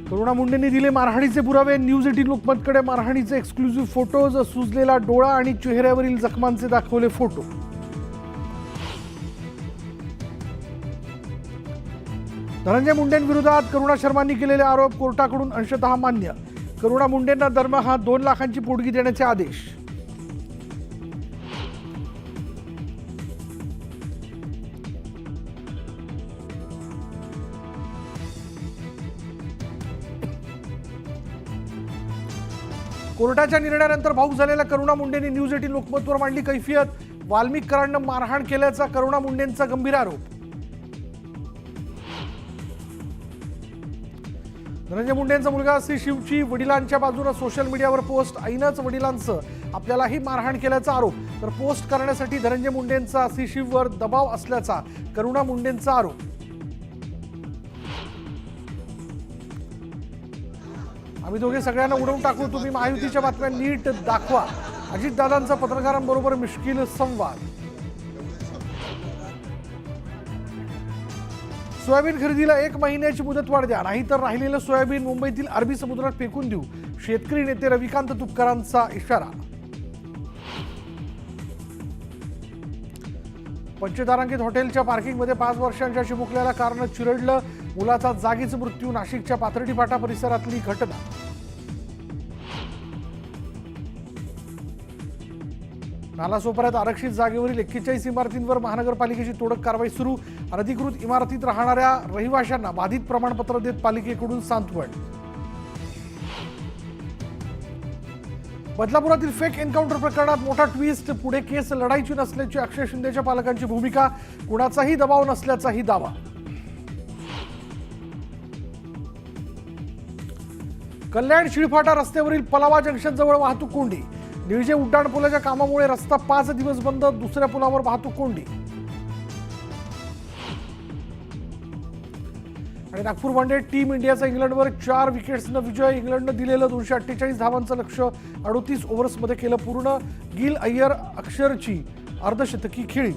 करुणा मुंडेंनी दिले मारहाणीचे पुरावे. News 18 लोकमतकडे मारहाणीचे exclusive photos, सुजलेला डोळा आणि चेहऱ्यावरील जखमांचे दाखवले फोटो. धनंजय मुंडेंविरोधात करुणा शर्मांनी केलेले आरोप कोर्टाकडून अंशतः मान्य. करुणा मुंडेंना दरमहा 2 लाखांची पोटगी देण्याचे आदेश. कोर्टाच्या निर्णयानंतर भाऊक झालेल्या करुणा मुंडेंनी न्यूज 18 लोकमतवर मांडली कैफियत. वाल्मिकरांना मारहाण केल्याचा करुणा मुंडेंचा गंभीर आरोप. धनंजय मुंडेंचा मुलगा श्री शिवची वडिलांच्या बाजूने सोशल मीडियावर पोस्ट. आईनंच वडिलांचं आपल्यालाही मारहाण केल्याचा आरोप. तर पोस्ट करण्यासाठी धनंजय मुंडेंचा श्री शिववर दबाव असल्याचा करुणा मुंडेंचा आरोप. आम्ही दोघे सगळ्यांना उडवून टाकू, तुम्ही महायुतीच्या बातम्या नीट दाखवा. अजितदादांचा पत्रकारांबरोबर मिश्किल संवाद. सोयाबीन खरेदीला 1 महिन्याची मुदतवाढ द्या, नाहीतर राहिलेलं सोयाबीन मुंबईतील अरबी समुद्रात फेकून देऊ. शेतकरी नेते रविकांत तुपकरांचा इशारा. पंचतारांकित हॉटेलच्या पार्किंगमध्ये 5 वर्षांच्या चिमुकल्याला कारनं चिरडलं. मुलाचा जागीच मृत्यू. नाशिकच्या पाथर्डी फाटा परिसरातली घटना. नालासोपाऱ्यात आरक्षित जागेवरील 41 इमारतींवर महानगरपालिकेची तोडक कारवाई सुरू. अनधिकृत इमारतीत राहणाऱ्या रहिवाशांना बाधित प्रमाणपत्र देत पालिकेकडून सांत्वन. बदलापुरातील फेक एन्काउंटर प्रकरणात मोठा ट्विस्ट. पुढे केस लढायची नसल्याची अक्षय शिंदेच्या पालकांची भूमिका. कुणाचाही दबाव नसल्याचाही दावा. कल्याण शिळफाटा रस्त्यावरील पलावा जंक्शन जवळ वाहतूक कोंडी. निळजे उड्डाण पुलाच्या कामामुळे रस्ता 5 दिवस बंद. दुसऱ्या पुलावर वाहतूक कोंडी. आणि नागपूर वनडे टीम इंडियाचा इंग्लंडवर 4 विकेट्सनं विजय. इंग्लंडनं दिलेलं 248 धावांचं लक्ष्य 38 ओव्हर्समध्ये केलं पूर्ण. गिल, अय्यर, अक्षरची अर्धशतकी खेळी.